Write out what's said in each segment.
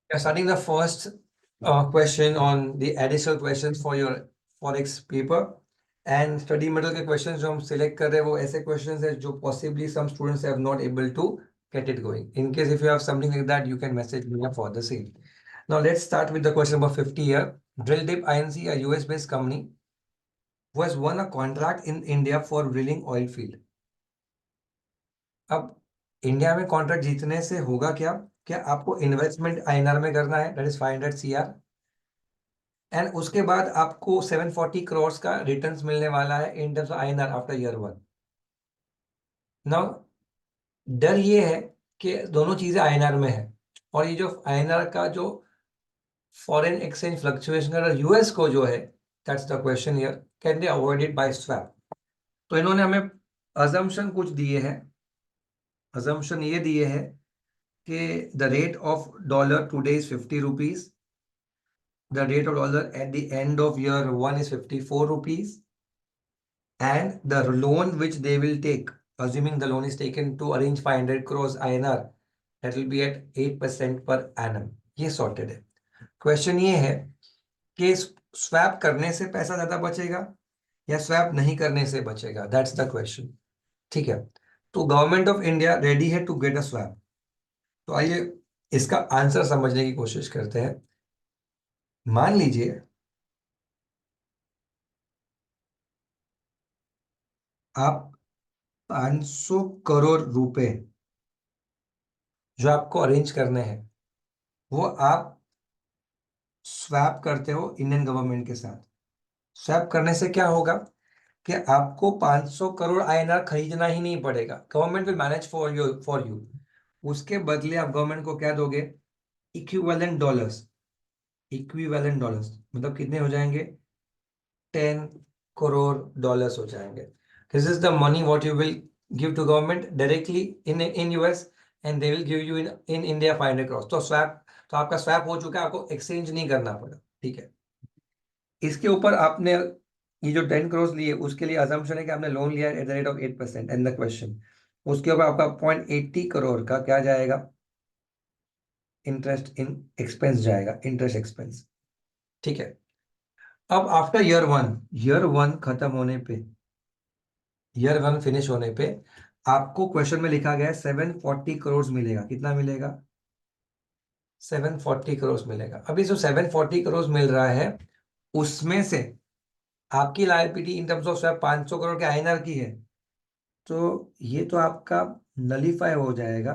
We are starting the first question on the additional questions for your forex paper and study material के questions जो हम select कर रहे हैं वो ऐसे questions हैं जो possibly some students have not able to get it going. In case if you have something like that, you can message me for the same. Now let's start with the question number 50 here. Drill Dip INC, a US based company, who has won a contract in India for drilling oil field. अब India में contract जीतने से होगा क्या? क्या आपको investment INR में करना है, दैट इज 500 सीआर, एंड उसके बाद आपको 740 करोड़ का रिटर्न्स मिलने वाला है in terms of INR after year 1। Now डर ये है कि दोनों चीजें आईएनआर में है और ये जो आईएनआर का जो फॉरेन एक्सचेंज फ्लक्चुएशन का यूएस को जो है, that's the question here, can they avoid it by swap? तो इन्होंने हमें अजम्पशन कुछ दिए हैं, अजम्पशन ये दिए हैं कि the rate of dollar today is 50 rupees. The rate of dollar at the end of year 1 is 54 rupees. And the loan which they will take, assuming the loan is taken to arrange 500 crores INR, that will be at 8% per annum. ये sorted है. Question ये है कि swap करने से पैसा ज़्यादा बचेगा या swap नहीं करने से बचेगा? That's the question. ठीक है, तो गवर्नमेंट ऑफ इंडिया रेडी है टू गेट अ स्वैप। तो आइए इसका आंसर समझने की कोशिश करते हैं। मान लीजिए आप 500 करोड़ रुपए जो आपको अरेंज करने हैं वो आप स्वैप करते हो इंडियन गवर्नमेंट के साथ। स्वैप करने से क्या होगा कि आपको 500 करोड़ आईएनआर खरीदना ही नहीं पड़ेगा, government will manage for you. उसके बदले आप गवर्नमेंट को क्या दोगे? Equivalent dollars. इक्विवेलेंट डॉलर्स मतलब कितने हो जाएंगे? 10 करोड़ डॉलर्स हो जाएंगे। This is the money what you will give to government directly in US and they will give you in India 500 crore. तो स्वैप, तो आपका स्वैप हो चुका है, आपको एक्सचेंज नहीं करना पड़ा। ठीक है, इसके ऊपर आपने ये जो 10 करोड़ लिए उसके लिए अजम्पशन है कि आपने लोन लिया eight the rate of 8% and the question, उसके ऊपर आपका 0.80 करोड़ का क्या जाएगा? इंटरेस्ट इन एक्सपेंस जाएगा, इंटरेस्ट एक्सपेंस। ठीक है, अब आफ्टर ईयर वन खत्म होने पे, ईयर 1 फिनिश होने पे आपको क्वेश्चन में लिखा गया है 740 करोड़ मिलेगा। कितना मिलेगा? 740 करोड़ मिलेगा। अभी जो 740 करोड़ मिल रहा है उसमें से आपकी liability in terms of swap 500 crore के आईएनआर की है, तो ये तो आपका नलीफाई हो जाएगा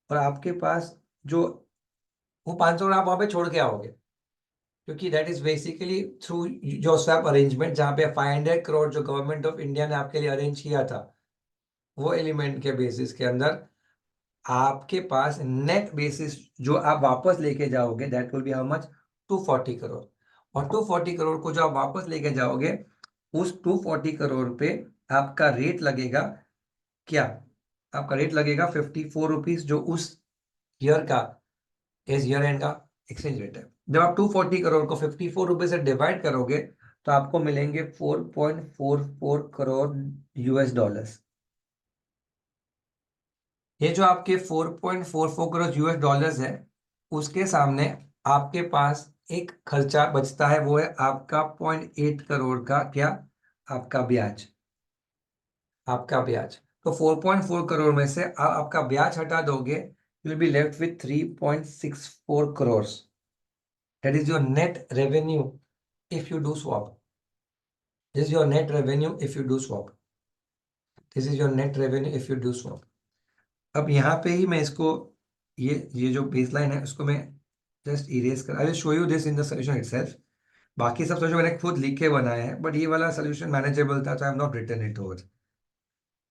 और आपके पास जो वो 500 करोड़ आप वहां पे छोड़ के आओगे, क्योंकि दैट इज बेसिकली थ्रू जो स्वैप अरेंजमेंट, जहां पे 500 करोड़ जो गवर्नमेंट ऑफ इंडिया ने आपके लिए अरेंज किया था, वो एलिमेंट के बेसिस के अंदर आपके पास नेट बेसिस जो आप वापस लेके जाओगे that will be how much? 240 crore. और 240 करोड़ को जो आप वापस लेके जाओगे उस 240 करोड़ पे आपका रेट लगेगा क्या? आपका रेट लगेगा 54 रुपीज, जो उस ईयर का इस ईयर एंड का एक्सचेंज रेट है। जब आप 240 करोड़ को 54 रुपए से डिवाइड करोगे तो आपको मिलेंगे 4.44 करोड़ यूएस डॉलर्स। ये जो आपके 4.44 करोड़ यूएस डॉलर्स है उसके सामने आपके पास एक खर्चा बचता है, वो है आपका 0.8 करोड़ का क्या? आपका ब्याज। आपका ब्याज तो 4.4 करोड़ में से आप आपका ब्याज हटा दोगे, you will be left with 3.64 crore. That is your net revenue if you do swap. This is your net revenue if you do swap. This is your net revenue if you do swap. अब यहाँ पे ही मैं इसको ये जो baseline है उसको मैं जस्ट इरेज कर, I will show you this in the solution itself. बाकी सब सोल्यूशन मैंने खुद लिख के बनाया है, बट ये वाला सोल्यूशन मैनेजेबल था तो I have not written it over.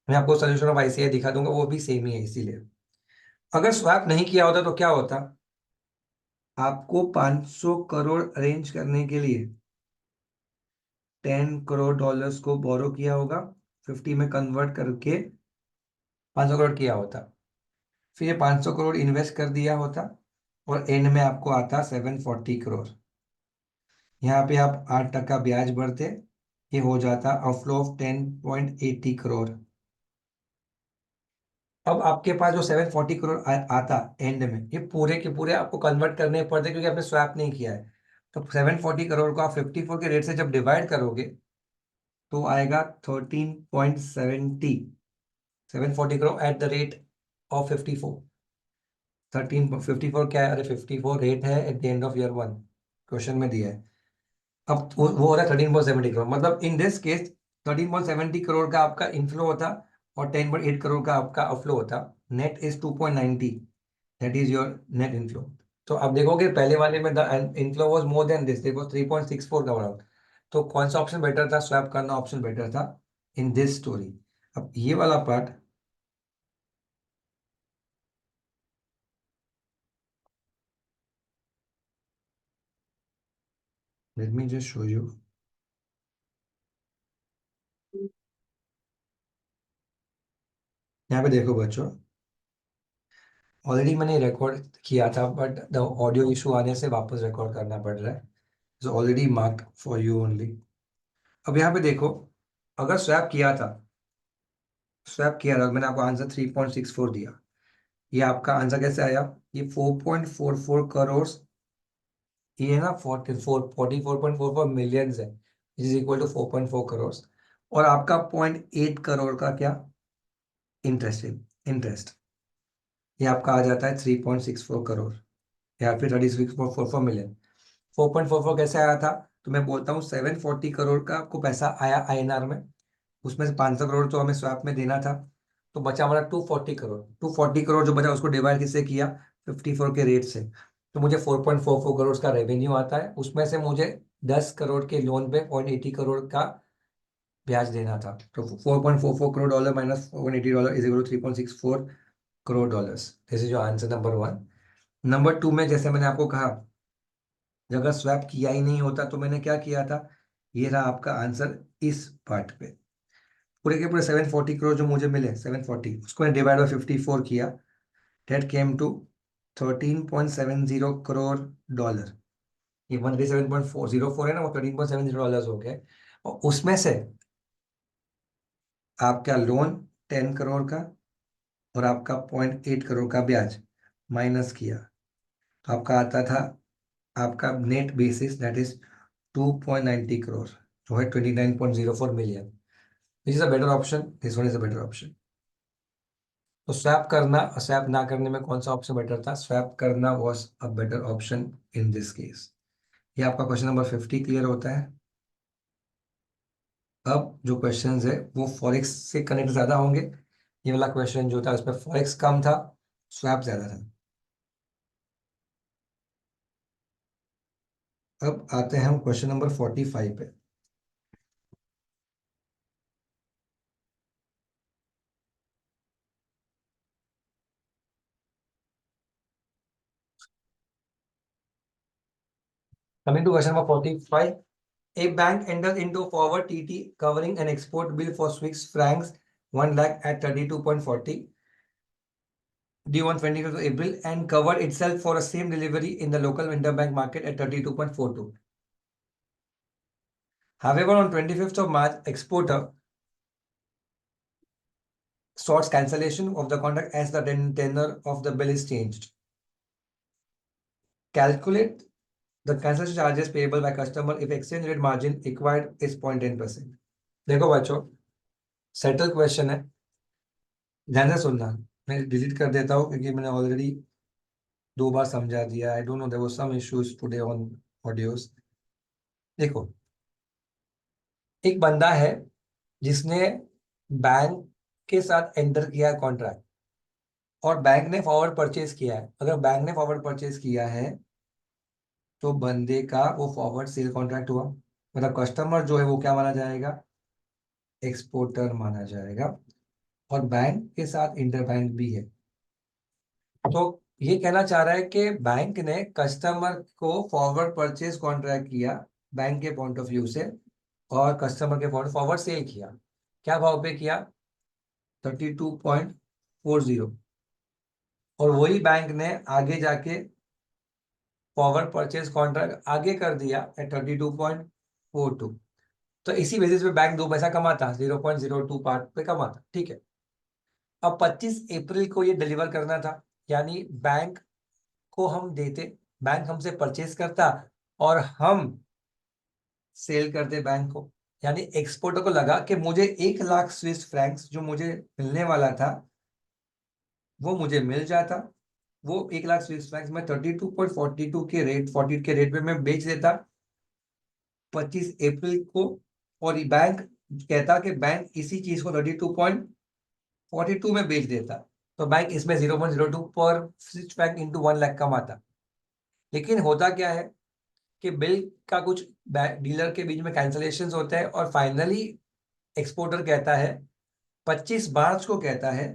मैं आपको सोल्यूशन ऑफ आईसीआई दिखा दूंगा, वो भी सेम ही है। इसीलिए अगर स्वैप नहीं किया होता तो क्या होता? आपको 500 करोड़ अरेंज करने के लिए 10 करोड़ डॉलर्स को बोरो किया होगा, 50 में कन्वर्ट करके 500 करोड़ किया होता, फिर ये 500 करोड़ इन्वेस्ट कर दिया होता और एंड में आपको आता 740 करोड़। यहाँ पे आप 8% ब्याज भरते, ये हो जाता आउटफ्लो ऑफ 10.80 करोड़। अब आपके पास जो 740 करोड़ आता एंड में, ये पूरे के पूरे आपको कन्वर्ट करने पड़ते क्योंकि आपने स्वैप नहीं किया है। तो 740 करोड़ को आप 54 के रेट से जब डिवाइड करोगे तो आएगा 13.70। 740 crore eight the rate of 54। 1354 क्या है? अरे 54 रेट है at the end of year 1, question में दिया है। अब वो हो रहा है 13.70 करोड़, मतलब इन दिस केस 13.70 करोड़ का आपका इनफ्लो होता और 10.8 करोड़ का आपका आउटफ्लो होता। Net is 2.90, that is your net inflow. तो अब देखोगे पहले वाले में the inflow was more than this, देखो 3.64 का बढ़ा। तो कौन सा ऑप्शन बेटर था? स्वैप करना ऑप्शन बेटर था इन दिस स्टोरी। अब ये वाला part, let me just show you. यहाँ पे देखो बच्चों, ऑलरेडी मैंने रिकॉर्ड किया था बट द ऑडियो इशू आने से वापस रिकॉर्ड करना पड़ रहा है। Is already marked for you only. अब यहाँ पे देखो, अगर स्वैप किया था, मैंने आपको आंसर 3.64 दिया। ये आपका आंसर कैसे आया? ये 4.44 करोड़, ये ना 44.44 मिलियंस है, इज इक्वल टू 4.4 करोड़। और आपका 0.8 करोड़ का क्या? इंटरेस्ट। इंटरेस्ट ये आपका आ जाता है 3.64 करोड़, या फिर 36.44 मिलियन। 4.44 कैसे आया था? तो मैं बोलता हूँ 740 करोड़ का आपको पैसा आया आईएनआर में, उसमें से 500 करोड़ तो हमें स्वैप में देना था। तो बचा हमारा 240 करोड़। 240 करोड़ जो बचा उसको डिवाइड किससे किया? 54 के रेट से। तो मुझे 4.44 करोड़ का रेवेन्यू आता है, उसमें से मुझे 10 करोड़ के लोन पे 0.80 करोड़ का ब्याज देना था। तो 4.44 crore dollar minus 180 dollar is equal to 3.64 crore dollars. This is your answer number 1। Number 2 में जैसे मैंने आपको कहा, अगर स्वैप किया ही नहीं होता तो मैंने क्या किया था? ये रहा आपका आंसर इस पार्ट पे। पूरे के पूरे 740 करोड़ जो मुझे मिले, 740 उसको मैंने डिवाइड बाय 54 किया, that came to 13.70 crore dollar. ये 137.404 है ना, वो 13.70 डॉलर हो गए। और उसमें से आपका लोन 10 करोड़ का और आपका 0.8 करोड़ का ब्याज माइनस किया, तो आपका आता था आपका net basis, that is 2.90 crore, जो है 29.04 million. This is a better option, this one is a better option. तो स्वैप करना और स्वैप ना करने में कौन सा ऑप्शन बेटर था? स्वैप करना was a better option in this case. ये आपका क्वेश्चन नंबर 50 क्लियर होता है। अब जो क्वेश्चंस है वो फॉरेक्स से कनेक्ट ज्यादा होंगे। ये वाला क्वेश्चन जो था उसमें फॉरेक्स कम था, स्वैप ज्यादा था। अब आते हैं हम क्वेश्चन नंबर 45 पे। Coming to question number 45, a bank enters into forward TT covering an export bill for Swiss francs 1 lakh at 32.40 due on 25th of April and covered itself for a same delivery in the local interbank market at 32.42. However, on 25th of March, exporter sought cancellation of the contract as the tenor of the bill is changed. Calculate the cancellation charges payable by customer if exchange rate margin acquired is 0.10%. देखो बच्चों, settle question है, ध्यान से सुनना। मैं delete कर देता हूँ क्योंकि मैंने ऑलरेडी 2 बार समझा दिया। I don't know, there was some issues today on audios. देखो, एक बंदा है जिसने बैंक के साथ एंटर किया है कॉन्ट्रैक्ट, और बैंक ने फॉरवर्ड परचेज किया है। अगर बैंक ने फॉरवर्ड परचेज किया है तो बंदे का वो फॉरवर्ड सेल कॉन्ट्रैक्ट हुआ, मतलब कस्टमर जो है वो क्या माना जाएगा? एक्सपोर्टर माना जाएगा। और बैंक के साथ इंटरबैंक भी है। तो ये कहना चाह रहा है कि बैंक ने कस्टमर को फॉरवर्ड परचेज कॉन्ट्रैक्ट किया बैंक के पॉइंट ऑफ व्यू से, और कस्टमर के पॉइंट फॉरवर्ड सेल किया। क्या भाव पे किया? 32.40। और वही बैंक ने आगे जाके फॉरवर्ड परचेज कॉन्ट्रैक्ट आगे कर दिया एट 32.42। तो इसी बेसिस पे बैंक 2 पैसा कमाता, 0.02 पार्ट पे कमाता, ठीक है। अब 25 अप्रैल को ये डिलीवर करना था, यानी बैंक को हम देते, बैंक हमसे परचेज करता और हम सेल करते बैंक को। यानी एक्सपोर्टर को लगा कि मुझे 1 लाख स्विस फ्रैंक्स जो मुझे मिलने वाला था वो मुझे मिल जाता। वो 1 लाख स्विस फ्रैंक्स में 32.42 के रेट 40 के रेट पे मैं बेच देता 25 अप्रैल को। और बैंक कहता कि बैंक इसी चीज को 32.42 में बेच देता, तो बैंक इसमें 0.02 पर स्विस फ्रैंक इंटू 1 लाख कमाता। लेकिन होता क्या है कि बिल का कुछ डीलर के बीच में कैंसलेशन होते हैं और फाइनली एक्सपोर्टर कहता है 25 मार्च को कहता है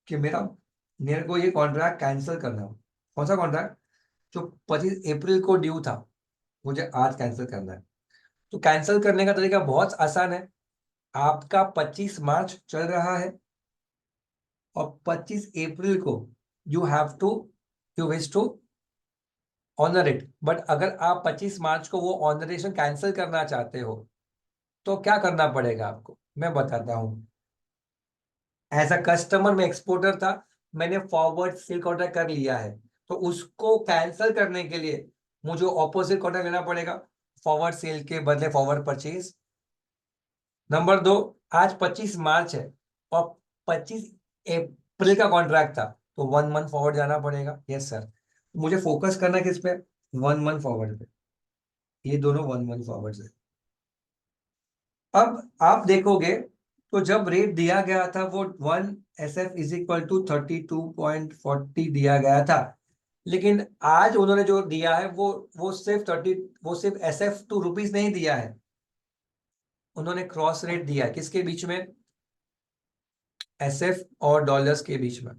कि मेरे को ये कॉन्ट्रैक्ट कैंसिल करना हो। कौन सा कॉन्ट्रैक्ट? जो 25 अप्रैल को ड्यू था, मुझे आज कैंसिल करना है। तो कैंसिल करने का तरीका बहुत आसान है। आपका 25 मार्च चल रहा है और 25 अप्रैल को you wish to honour it, but अगर आप 25 मार्च को वो ऑनरेशन कैंसिल करना चाहते हो तो क्या करना पड़ेगा आपको, मैं बताता हूं। एज अ कस्टमर में एक्सपोर्टर था, मैंने फॉरवर्ड सेल कॉन्ट्रैक्ट कर लिया है, तो उसको कैंसिल करने के लिए मुझे ऑपोजिट कॉन्ट्रैक्ट लेना पड़ेगा, फॉरवर्ड सेल के बदले फॉरवर्ड परचेज। नंबर 2, आज 25 मार्च है और 25 अप्रैल का कॉन्ट्रैक्ट था, तो 1 मंथ फॉरवर्ड जाना पड़ेगा। यस सर, मुझे फोकस करना किस पे? 1 मंथ फॉरवर्ड पे। ये दोनों 1 मंथ फॉरवर्ड है। अब आप देखोगे तो जब रेट दिया गया था वो 1 SF इज इक्वल टू 32.40 दिया गया था, लेकिन आज उन्होंने जो दिया है वो सिर्फ SF 2 रुपीज नहीं दिया है, उन्होंने क्रॉस रेट दिया है। किसके बीच में? SF और डॉलर्स के बीच में।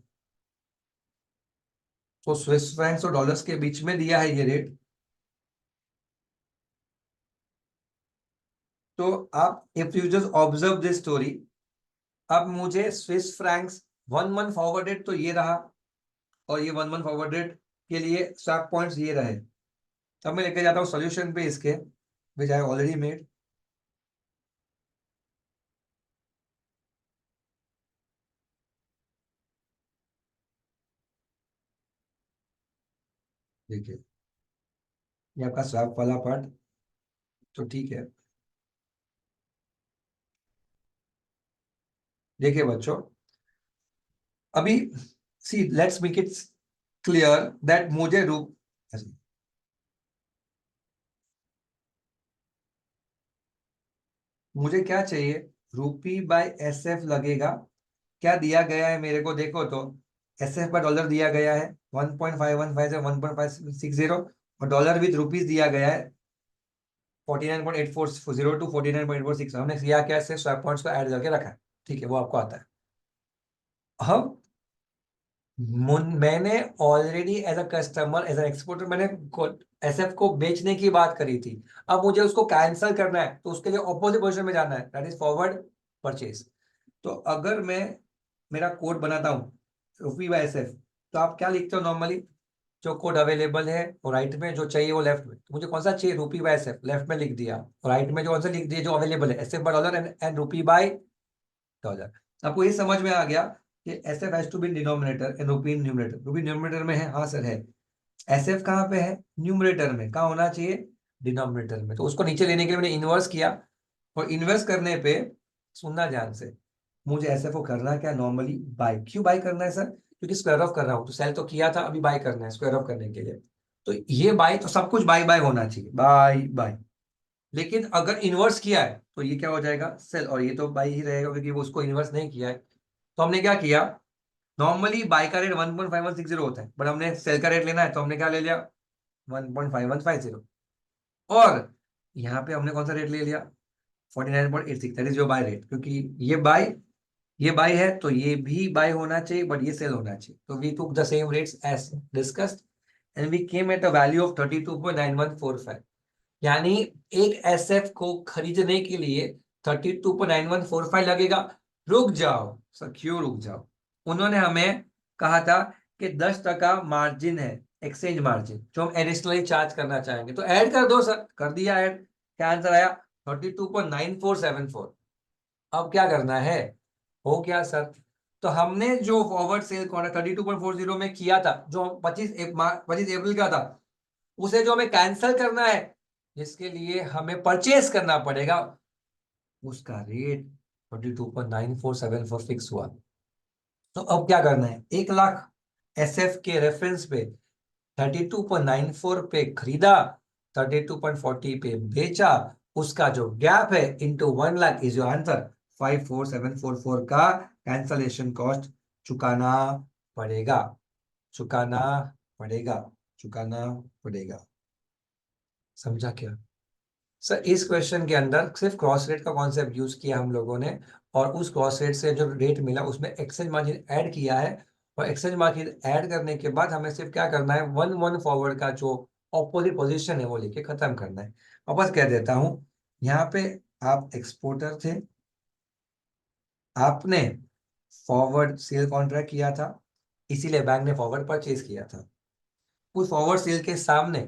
तो स्विस फ्रैंक्स और डॉलर्स के बीच में दिया है ये रेट। तो आप if you just observe this story, अब मुझे Swiss Franks 1 month forward rate तो ये रहा, और ये 1 मंथ फॉरवर्ड रेट के लिए स्वैप पॉइंट्स ये रहे। अब मैं लेके जाता हूँ सॉल्यूशन पे इसके, विच आई ऑलरेडी मेड। देखिए, ये आपका स्वैप वाला पार्ट, तो ठीक है। देखिए बच्चों, अभी see let's make it clear that मुझे क्या चाहिए? रूपी बाय SF लगेगा। क्या दिया गया है मेरे को देखो तो, SF पर डॉलर दिया गया है 1.5150 से 1.560, और डॉलर विद रुपीज दिया गया है 49.84 टू 49.846। हमने किया क्या? सिर्फ स्वैप पॉइंट्स को ऐड करके रखा है, ठीक है, वो आपको आता है। अब मैंने already as a customer, as an exporter, मैंने SF को बेचने की बात करी थी। अब मुझे उसको कैंसिल करना है, तो उसके लिए ऑपोजिट पोजीशन में जाना है, दैट इज फॉरवर्ड परचेज। तो अगर मैं मेरा कोड बनाता हूँ रूपी बाय SF, तो आप क्या लिखते हो नॉर्मली? जो कोड अवेलेबल है वो राइट में, जो चाहिए वो लेफ्ट में। तो मुझे कौन सा चाहिए? रूपी बाय SF, लेफ्ट में लिख दिया, और राइट में जो आंसर लिख दिया जो अवेलेबल है, SF by dollar and rupee by dollar. आपको ये समझ में आ गया कि SF has to be denominator and rupee numerator. Rupee numerator में है, हाँ सर है। SF कहाँ पे है? न्यूमरेटर में। कहाँ होना चाहिए? डिनोमिनेटर में। तो उसको नीचे लेने के लिए मैंने इन्वर्स किया, और इन्वर्स करने पे, सुनना ध्यान से, मुझे SF को करना क्या? Normally bye. क्यों बाय करना है सर? क्योंकि स्क्वायर ऑफ कर रहा हूँ, तो सेल तो किया था, अभी बाय करना है स्क्वायर ऑफ करने के लिए। तो ये बाय, तो सब कुछ बाय बाय होना चाहिए, बाय बाय। लेकिन अगर इन्वर्स किया है तो ये क्या हो जाएगा? सेल, और ये तो बाय ही रहेगा क्योंकि वो उसको इन्वर्स नहीं किया है। तो हमने क्या किया? नॉर्मली बाय का रेट 1.5160 होता है, बट हमने सेल का रेट लेना है तो हमने क्या ले लिया? 1.5150। और यहाँ पे हमने कौन सा रेट ले लिया? 49.86, that is your by rate. क्योंकि ये बाय है तो ये भी बाय होना चाहिए, बट ये सेल होना चाहिए। तो we took the same rates as discussed and we came at a value of 32.9145। यानी एक SF को खरीदने के लिए 32.9145 लगेगा। रुक जाओ सर, क्यों रुक जाओ? उन्होंने हमें कहा था कि 10% मार्जिन है, एक्सचेंज मार्जिन, जो हम एडिशनली चार्ज करना चाहेंगे, तो ऐड कर दो सर। कर दिया ऐड। क्या आंसर आया? 32.9474। अब क्या करना है? हो गया सर। तो हमने जो फॉरवर्ड सेल कॉन्ट्रैक्ट 32.40 में किया था, जो 25 अप्रैल का था, उसे जो हमें कैंसिल करना है, जिसके लिए हमें परचेस करना पड़ेगा, उसका रेट 22.9474 फिक्स हुआ। तो अब क्या करना है, 1 लाख एसएफ के रेफरेंस पे 32.94 पे खरीदा, 32.40 पे बेचा, उसका जो गैप है into 1 lakh is your answer. 54744 का कैंसलेशन कॉस्ट चुकाना पड़ेगा, चुकाना पड़ेगा, चुकाना पड़ेगा। समझा क्या सर? इस क्वेश्चन के अंदर सिर्फ क्रॉस रेट का कॉन्सेप्ट यूज किया हम लोगों ने, और उस क्रॉस रेट से जो रेट मिला उसमें एक्सचेंज मार्जिन ऐड किया है, और एक्सचेंज मार्जिन ऐड करने के बाद हमें सिर्फ क्या करना है, 1-1 फॉरवर्ड का जो ऑपोजिट पोजीशन है वो लेके खत्म करना है। वापस कह देता हूं, यहाँ पे आप एक्सपोर्टर थे, आपने फॉरवर्ड सेल कॉन्ट्रैक्ट किया था, इसीलिए बैंक ने फॉरवर्ड परचेज किया था। उस फॉरवर्ड सेल के सामने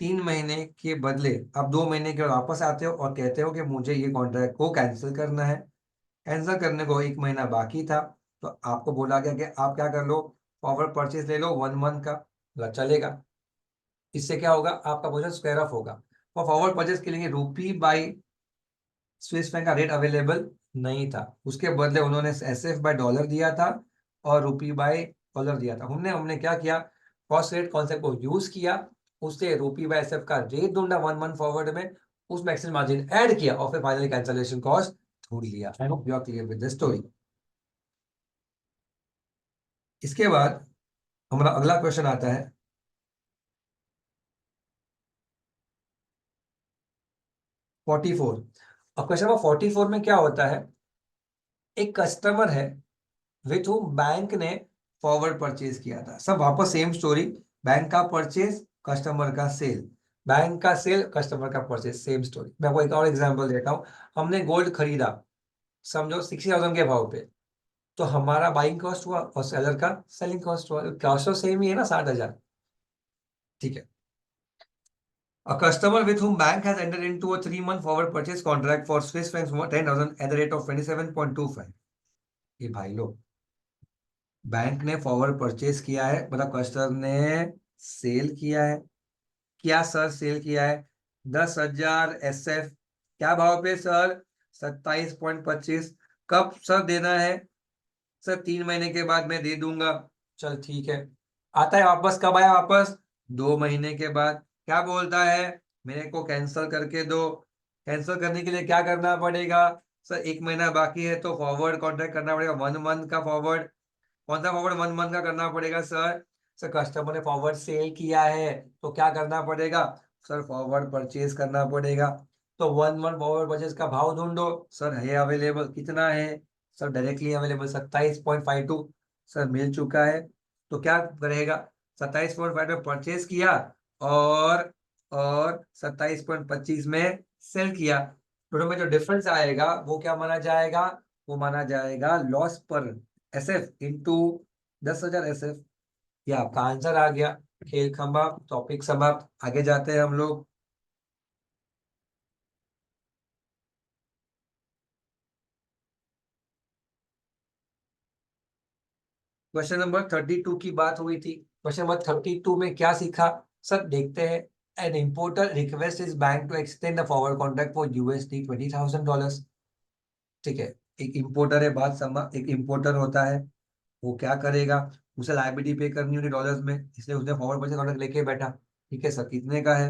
3 महीने के बदले आप 2 महीने के बाद वापस आते हो और कहते हो कि मुझे ये कॉन्ट्रैक्ट को कैंसिल करना है। कैंसिल करने को 1 महीना बाकी था, तो आपको बोला गया कि आप क्या कर लो, फॉरवर्ड परचेज ले लो 1 मंथ का, बोला चलेगा। इससे क्या होगा, आपका पोजीशन स्क्वायर ऑफ होगा। और फॉरवर्ड परचेज के लिए रूपी बाई स्विस फ्रैंक का रेट अवेलेबल नहीं था, उसके बदले उन्होंने एसएफ बाय डॉलर दिया था और रूपी बाय डॉलर दिया था। हमने हमने क्या किया, कॉस्ट रेट कॉन्सेप्ट को यूज किया, उससे रूपी बाय एसएफ का रेट ढूंढा 1 मंथ फॉरवर्ड में, उसमें एक्सचेंज मार्जिन ऐड किया और फिर फाइनली कैंसलेशन कॉस्ट ढूंढ लिया। I hope you are clear with the story. इसके बाद हमारा अगला क्वेश्चन आता है 44। अब क्वेश्चन नंबर 44 में क्या होता है, एक कस्टमर है विथ हुम बैंक ने फॉरवर्ड परचेज किया था। सब वापस सेम स्टोरी, बैंक का परचेज, कस्टमर का सेल, बैंक का सेल, कस्टमर का परचेज, सेम स्टोरी। मैं आपको एक और एग्जांपल देता हूँ। हमने गोल्ड खरीदा, समझो 60,000 के भाव पे, तो हमारा बाइंग कॉस्ट हुआ और सेलर का सेलिंग कॉस्ट हुआ, कॉस्ट तो सेम ही है ना, 60,000। ठीक है। A customer with whom bank has entered into a 3 month forward purchase contract for Swiss francs 10,000 at the rate of 27.25। ये भाई लोग, बैंक ने फॉरवर्ड परचेज किया है, मतलब कस्टमर ने सेल किया है। क्या सर सेल किया है, 10,000 एसएफ, क्या भाव पे सर, 27.25। कब सर देना है सर, 3 महीने के बाद मैं दे दूंगा। चल ठीक है। आता है वापस, कब आया वापस, 2 महीने के बाद। क्या बोलता है, मेरे को कैंसिल करके दो। कैंसिल करने के लिए क्या करना पड़ेगा सर, 1 महीना बाकी है तो फॉरवर्ड कॉन्ट्रैक्ट करना पड़ेगा, 1 मंथ का फॉरवर्ड। कौन सा फॉरवर्ड, 1 मंथ का करना पड़ेगा सर। सर कस्टमर ने फॉरवर्ड सेल किया है तो क्या करना पड़ेगा सर, फॉरवर्ड परचेज करना पड़ेगा। तो 1 मंथ फॉरवर्ड परचेज का भाव ढूंढो सर, है अवेलेबल, कितना है सर, डायरेक्टली अवेलेबल 27.52। सर मिल चुका है। तो क्या करेगा, 27.5 में परचेज किया और 27.25 में सेल किया। दोनों में जो डिफरेंस आएगा वो क्या माना जाएगा, वो माना जाएगा लॉस पर एसएफ इंटू 10,000 एसएफ। ये आपका आंसर आ गया। खेल समाप्त, टॉपिक समाप्त, आगे जाते हैं हम लोग। क्वेश्चन नंबर 32 की बात हुई थी। क्वेश्चन नंबर 32 में क्या सीखा सर, देखते हैं। An importer request is bank to extend the forward contract for USD $20,000। ठीक है। एक इम्पोर्टर है, बात समझ, एक इम्पोर्टर होता है, वो क्या करेगा, उसे लायबिलिटी पे करनी होती डॉलर्स में, इसलिए उसने फॉरवर्ड परचेज कॉन्ट्रैक्ट लेके बैठा। ठीक है सर, कितने का है,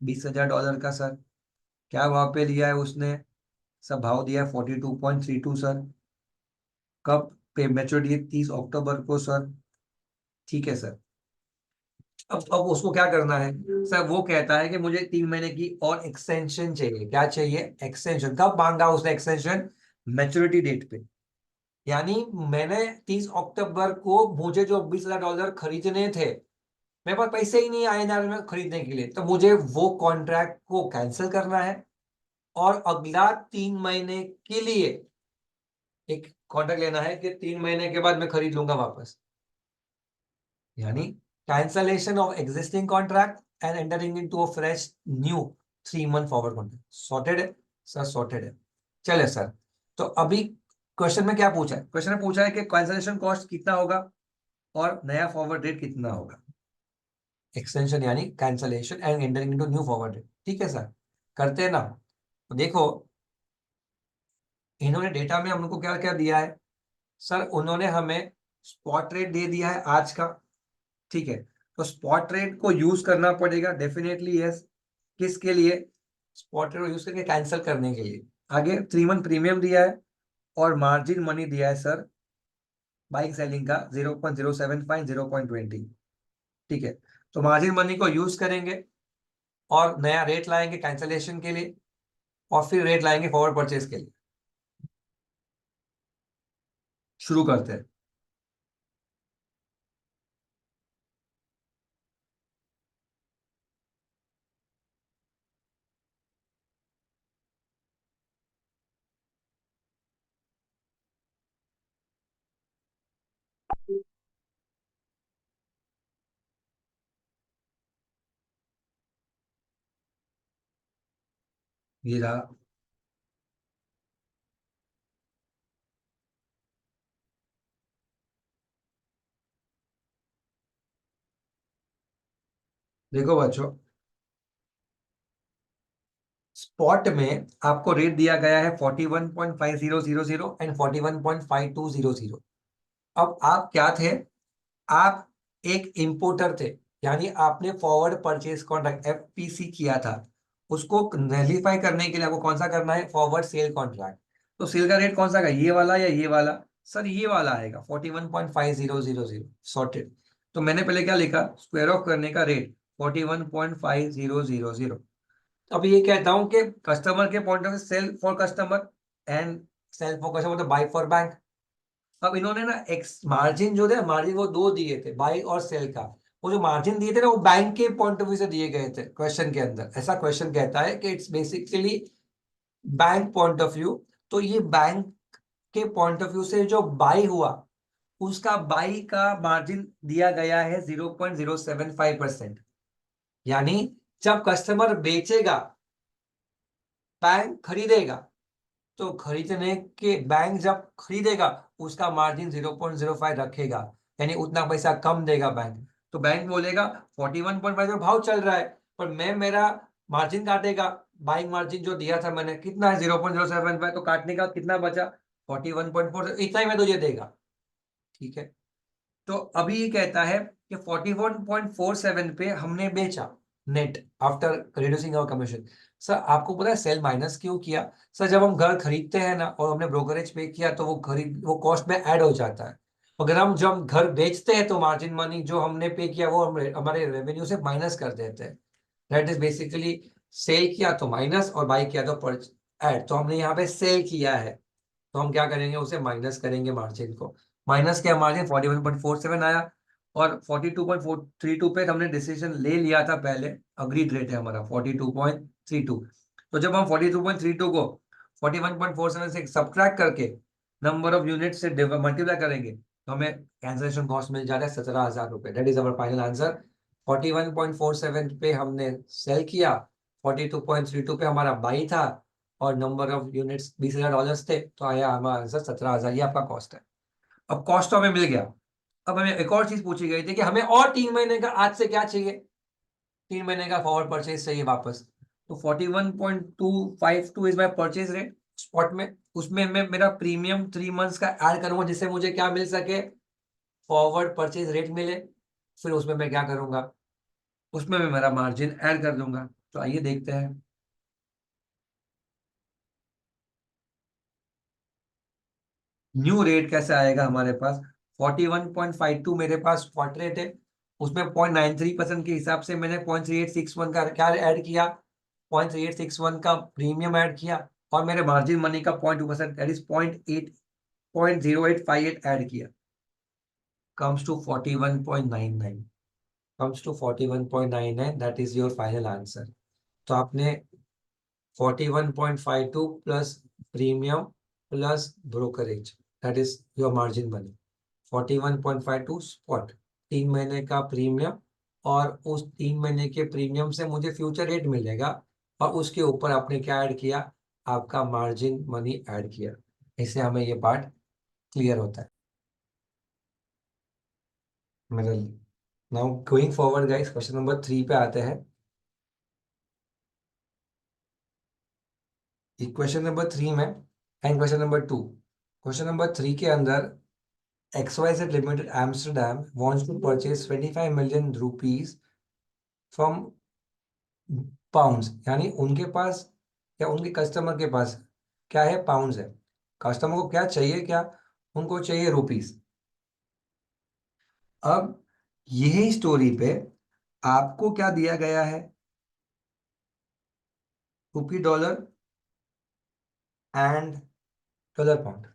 $20,000 का सर। क्या भाव पे लिया है उसने, सब भाव दिया है 42.32 सर। कब पे मैच्योरिटी है, 30 अक्टूबर को सर। ठीक है सर। अब उसको क्या करना है सर, वो कहता है कि मुझे 3 महीने की और एक्सटेंशन चाहिए। क्या चाहिए, एक्सटेंशन। कब मांगा उसने एक्सटेंशन, मैच्योरिटी डेट पे। यानी मैंने 30 अक्टूबर को मुझे जो $20,000 खरीदने थे, मेरे पास पैसे ही नहीं आए ना में खरीदने के लिए, तो मुझे वो कॉन्ट्रैक्ट को कैंसिल करना है और अगला 3 महीने के लिए एक कॉन्ट्रैक्ट लेना है कि 3 महीने के बाद मैं खरीद लूंगा वापस। यानी cancellation of existing contract and entering into a fresh new 3 month forward contract. Sorted है सर, सॉर्टेड है। चले सर, तो अभी क्वेश्चन में क्या पूछा है? क्वेश्चन में पूछा है कि कैंसलेशन कॉस्ट कितना होगा और नया फॉरवर्ड रेट कितना होगा। एक्सटेंशन यानी cancellation and entering into new forward rate. ठीक है सर, करते हैं ना। तो देखो, इन्होंने डेटा में हमको क्या क्या दिया है सर? उन्होंने हमें स्पॉट रेट दे दिया है आज का। ठीक है, तो स्पॉट रेट को यूज करना पड़ेगा डेफिनेटली, यस। किसके लिए? स्पॉट रेट को यूज करके कैंसिल करने के लिए। आगे 3 मंथ प्रीमियम दिया है और मार्जिन मनी दिया है सर बाइंग सेलिंग का 0.075 0.20। ठीक है, तो मार्जिन मनी को यूज करेंगे और नया रेट लाएंगे कैंसिलेशन के लिए, और फिर रेट लाएंगे फॉरवर्ड परचेज के लिए। शुरू करते हैं। ये रहा। देखो बच्चों, स्पॉट में आपको रेट दिया गया है 41.5000 एंड 41.5200। अब आप क्या थे? आप एक इंपोर्टर थे, यानी आपने फॉरवर्ड परचेज कॉन्ट्रैक्ट एफपीसी किया था। उसको नलीफाई करने के लिए आपको कौन सा करना है? Forward sell contract. तो सेल का रेट कौन सा का, ये वाला या ये वाला? सर ये वाला आएगा 41.5000। सॉर्टेड। तो मैंने पहले क्या लिखा? स्क्वायर ऑफ करने का रेट 41.5000। अब ये कहता हूं कि कस्टमर के point of sell for customer and sell for customer, तो बाय फॉर बैंक। अब इन्होंने ना एक्स मार्जिन जो थे, मार्जिन वो दो दिए थे, बाई और सेल का। वो जो मार्जिन दिए थे ना, वो बैंक के पॉइंट ऑफ व्यू से दिए गए थे क्वेश्चन के अंदर। ऐसा क्वेश्चन कहता है कि it's basically bank point of view. तो ये बैंक के पॉइंट ऑफ व्यू से जो बाई हुआ, उसका बाई का मार्जिन दिया गया है 0.075%। यानी जब कस्टमर बेचेगा, बैंक खरीदेगा, तो खरीदने के बैंक जब खरीदेगा, उसका मार्जिन 0.05 रखेगा, यानी उतना पैसा कम देगा बैंक। तो बैंक बोलेगा 41.5 भाव चल रहा है, पर मैं मेरा मार्जिन काटेगा। बाइंग मार्जिन जो दिया था मैंने, कितना है? 0.075। तो काटने का कितना बचा? 41.4। इतना ही मैं तुझे देगा। ठीक है, तो अभी ये कहता है कि 41.47 पे हमने बेचा, net after reducing our commission. Sir आपको पता है सेल माइनस क्यों किया? सर जब हम घर खरीदते हैं ना और हमने ब्रोकरेज पे किया, तो वो कॉस्ट में ऐड हो जाता है। अगर हम जब घर बेचते हैं, तो मार्जिन मनी जो हमने पे किया वो हम हमारे रेवेन्यू से माइनस कर देते हैं। दैट इज बेसिकली, सेल किया तो माइनस और बाई किया तो ऐड। तो हमने यहाँ पे सेल किया है, तो हम क्या करेंगे? उसे माइनस करेंगे मार्जिन को। माइनस किया, मार्जिन 41.47 आया। और 42.432 पे हमने डिसीजन ले लिया था पहले। अग्रीड रेट है हमारा 42.32। तो जब हम 42.32 को 41.47 से सब्ट्रैक्ट करके नंबर ऑफ यूनिट से मल्टीप्लाई करेंगे, तो हमें कैंसलेशन कॉस्ट मिल जाता है 17,000 रुपए। That is our final answer. 41.47 पे हमने सेल किया, 42.32 पे हमारा बाई था, और नंबर ऑफ यूनिट्स $20,000 थे, तो आया हमारा आंसर 17,000। ये आपका कॉस्ट है। अब कॉस्ट तो हमें मिल गया। अब हमें एक और चीज पूछी गई थी कि हमें और 3 महीने का आज से क्या चाहिए? 3 महीने का फॉरवर्ड परचेज चाहिए वापस। तो 41.252 is my purchase rate spot में। उसमें मैं मेरा प्रीमियम 3 मंथ्स का ऐड करूंगा, जिससे मुझे क्या मिल सके? फॉरवर्ड परचेज रेट मिले। फिर उसमें मैं क्या करूंगा? उसमें मैं मेरा मार्जिन ऐड कर दूंगा। तो आइए देखते हैं। न्यू रेट कैसे आएगा हमारे पास? 41.52 मेरे पास स्पॉट रेट है। उसमें 0.93% के हिसाब से मैंने 0.3861 का क्या ऐड किया? 0.3861 का प्रीमियम ऐड किया, और मेरे मार्जिन मनी का 0.2% दैट इज 0.0858 ऐड किया। Comes to 41.99। Comes to 41.99, that is your final answer. तो आपने 41.52 plus premium plus brokerage, that is your margin money. 41.52 spot, 3 महीने का प्रीमियम, और उस 3 महीने के प्रीमियम से मुझे फ्यूचर रेट मिलेगा, और उसके ऊपर आपने क्या ऐड किया? आपका मार्जिन मनी ऐड किया। इससे हमें ये पार्ट क्लियर होता है मेरे लिए। Now going forward guys, question number 3 पे आते हैं। इक्वेशन नंबर 3 में and question number 2। Question number 3 के अंदर XYZ Limited Amsterdam wants to purchase 25 million rupees from pounds, यानी उनके पास या उनके कस्टमर के पास क्या है, पाउंड्स है। कस्टमर को क्या चाहिए, क्या उनको चाहिए रुपीस। अब यही स्टोरी पे आपको क्या दिया गया है, rupee dollar and dollar pound.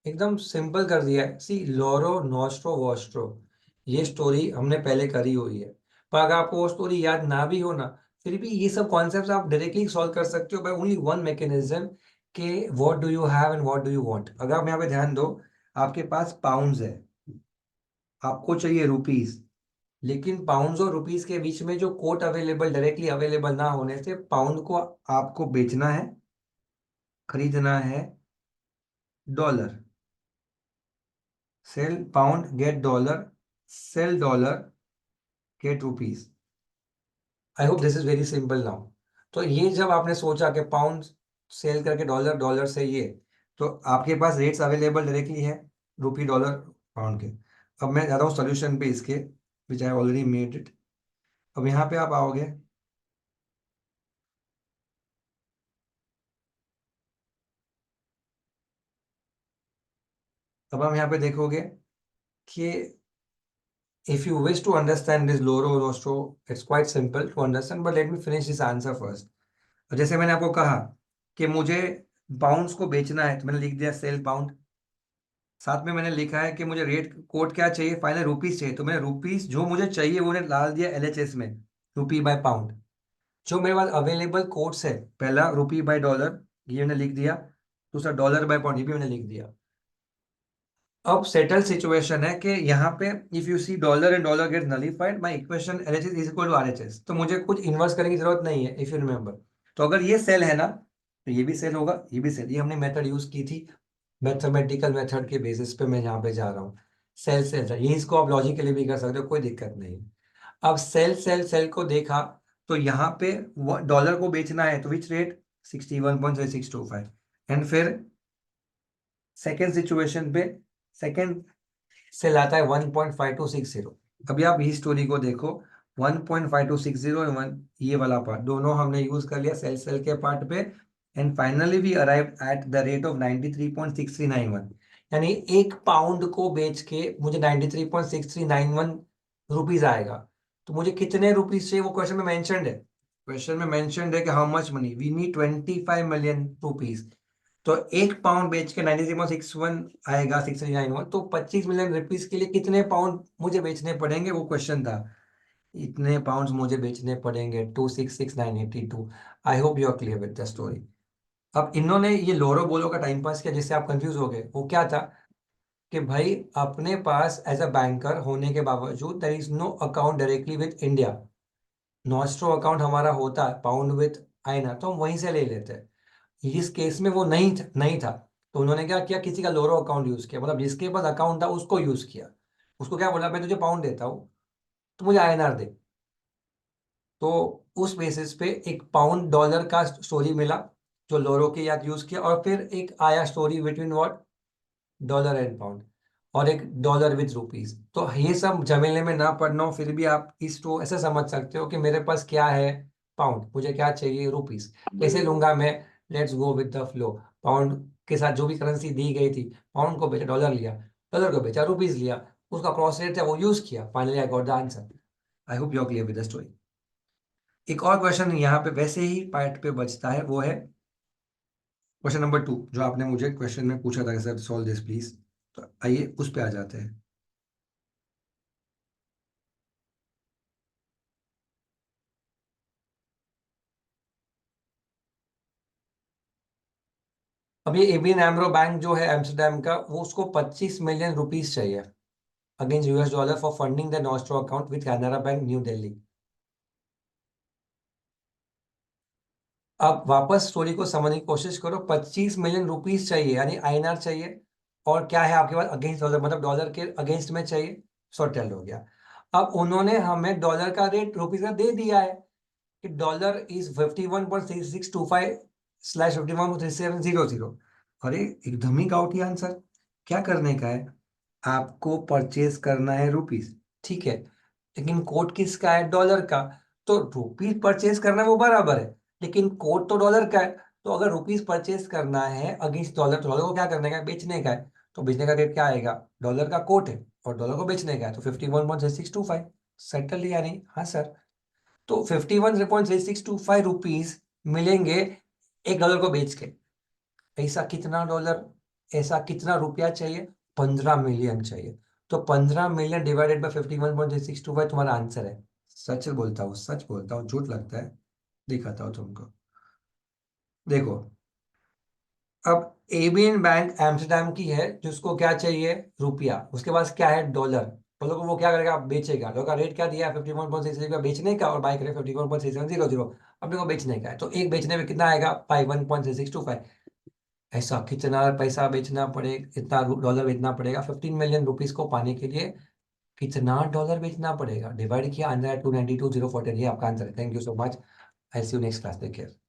एकदम सिंपल कर दिया है। सी लोरो नोस्ट्रो वोस्ट्रो, ये स्टोरी हमने पहले करी हुई है। पर अगर आपको वो स्टोरी याद ना भी हो ना, फिर भी ये सब कॉन्सेप्ट्स आप डायरेक्टली सॉल्व कर सकते हो बाय ओनली वन मैकेनिज्म, के what do you have and what do you want. अगर आप यहाँ पे ध्यान दो, आपके पास पाउंड्स है, आपको चाहिए रुपीस, लेकिन पाउंड्स और रुपीस के बीच में जो कोट अवेलेबल, डायरेक्टली अवेलेबल ना होने से पाउंड को आपको बेचना है, खरीदना है dollar. Sell pound get dollar, sell dollar get rupees. I hope this is very simple now. तो ये जब आपने सोचा कि पाउंड सेल करके डॉलर, डॉलर से ये, तो आपके पास रेट्स अवेलेबल डायरेक्टली है, रुपी डॉलर पाउंड के। अब मैं जाता हूँ सोल्यूशन पे इसके, विच आई ऑलरेडी मेड इट। अब यहाँ पे आप आओगे, अब हम यहाँ पे देखोगे कि if you wish to understand this Loro Nostro, it's quite simple to understand, but let me finish this answer first. जैसे मैंने आपको कहा कि मुझे पाउंड्स को बेचना है, तो मैंने लिख दिया सेल पाउंड। साथ में मैंने लिखा है कि मुझे रेट कोड क्या चाहिए, फाइनल रुपीस चाहिए, तो मैंने रुपीस जो मुझे चाहिए वो मैंने डाल दिया LHS में, रुपी बाय पाउंड। जो मेरे पास अवेलेबल कोड्स है, पहला रुपी बाय डॉलर, ये मैंने लिख दिया। दूसरा डॉलर बाय पाउंड, ये भी मैंने लिख दिया। अब सेटल सिचुएशन है कि यहाँ पे if you see dollar and dollar get nullified, my equation LHS is equal to RHS, तो मुझे कुछ इन्वर्स करने की जरूरत नहीं है, इफ यू रिमेंबर। तो अगर ये सेल है ना, तो ये भी सेल होगा, ये भी सेल। ये हमने मेथड यूज की थी, मैथमेटिकल मेथड के बेसिस पे मैं यहाँ पे जा रहा हूँ। सेल सेल ये, इसको आप लॉजिकली भी कर सकते हो, कोई दिक्कत नहीं। अब सेल सेल सेल को देखा, तो यहाँ पे डॉलर को बेचना है, तो विच रेट, 61.625। एंड फिर सेकेंड सिचुएशन पे सेकेंड से लाता है 1.5260। अभी आप इस स्टोरी को देखो, 1.5260 वन, ये वाला पार्ट दोनों हमने यूज कर लिया सेल सेल के पार्ट पे। And finally we arrive at the rate of 93.6391, यानी एक पाउंड को बेच के मुझे 93.6391 रुपीज आएगा। तो मुझे कितने रुपीज चाहिए, वो क्वेश्चन में मेंशन्ड है। क्वेश्चन में मेंशन्ड है कि how much money we need, 25 million rupees. तो एक पाउंड बेच के 93.61 आएगा, 691, तो 25 मिलियन रुपीस के लिए कितने पाउंड मुझे बेचने पड़ेंगे, वो क्वेश्चन था। इतने पाउंड्स मुझे बेचने पड़ेंगे, 266982। I hope you are clear with the story. अब इन्होंने ये लोरो बोलो का टाइम पास किया, जिससे आप कंफ्यूज हो गए। वो क्या था कि भाई अपने पास एज अ बैंकर होने के बावजूद there is no account directly with India. Nostro account हमारा होता है पाउंड विद आईना, तो हम वहीं से ले लेते हैं। इस केस में वो नहीं था, तो उन्होंने क्या किया, किसी का लोरो अकाउंट यूज किया, मतलब जिसके पास अकाउंट था उसको यूज किया। उसको क्या बोला, मैं तुझे पाउंड देता हूँ, तो मुझे INR दे। तो उस बेसिस पे एक पाउंड डॉलर का स्टोरी मिला, जो लोरो के याद यूज किया, और फिर एक आया story between what, dollar and pound, और एक डॉलर विद रुपीस। तो ये सब झमेले में ना पड़ना हो, फिर भी आप इसको ऐसे समझ सकते हो कि मेरे पास क्या है, पाउंड, मुझे क्या चाहिए, रुपीस। कैसे लूंगा मैं, let's go with the flow. Pound के साथ जो भी करेंसी दी गई थी, पाउंड को बेचा डॉलर लिया, डॉलर को बेचा रुपीस लिया, उसका क्रॉस रेट था वो यूज किया, finally I got the answer. I hope you are clear with the story. एक और क्वेश्चन यहाँ पे वैसे ही पार्ट पे बचता है, वो है क्वेश्चन नंबर 2, जो आपने मुझे क्वेश्चन में पूछा था कि सर सॉल्व दिस प्लीज। तो आइए उस पे आ जाते हैं। अब ये ABN AMRO बैंक जो है एम्स्टर्डम का, वो उसको 25 मिलियन रुपीस चाहिए against US dollar for funding the nostro account with Canara bank new Delhi. अब वापस स्टोरी को समझने की कोशिश करो। 25 मिलियन रुपीस चाहिए, यानी आईएनआर चाहिए, और क्या है आपके पास अगेंस्ट डॉलर, मतलब डॉलर के अगेंस्ट में चाहिए। सॉर्टेल हो गया। अब उन्होंने हमें डॉलर का रेट रुपीज का दे दिया है कि डॉलर इज 51.3625/51.3700। अरे एकदम ही गाउटी आंसर। क्या करने का है? आपको परचेज करना है रुपीज, ठीक है, लेकिन कोड किसका है? डॉलर का। तो रुपीज परचेज करना है वो बराबर है, लेकिन कोड तो डॉलर का है। तो अगर रुपीज परचेज करना है अगेंस्ट डॉलर, तो डॉलर को क्या करने का है? बेचने का है। तो बेचने का रेट क्या आएगा? डॉलर का कोट है और डॉलर को बेचने का है, तो 51.3625। सेटल या नहीं? हाँ सर। तो 51.3625 मिलेंगे एक डॉलर को बेच के। ऐसा कितना डॉलर, ऐसा कितना रुपया चाहिए? 15 मिलियन चाहिए। तो 15 मिलियन डिवाइडेड बाय 51.3625 तुम्हारा आंसर है। सच बोलता हूँ, सच बोलता हूँ, झूठ लगता है। दिखाता हूँ तुमको। देखो, अब एबियन बैंक एम्स्टर्डम की है, जिसको क्या चाहिए? रुपया। उसके पास क्या है? डॉलर। डॉलर को वो क्या करेगा? बेचेगा। डॉलर का रेट क्या दिया है? 51.66 का बेचने का, और बाई करेगा 51.6700। अपने को बेचने का है, तो एक बेचने में कितना आएगा? 51.6625। ऐसा कितना पैसा बेचना पड़े, इतना डॉलर बेचना पड़ेगा 15 मिलियन रुपीस को पाने के लिए? कितना डॉलर बेचना पड़ेगा? डिवाइड किया, आंसर है 292,014। ये आपका आंसर है। Thank you so much. I see you next class. Take care.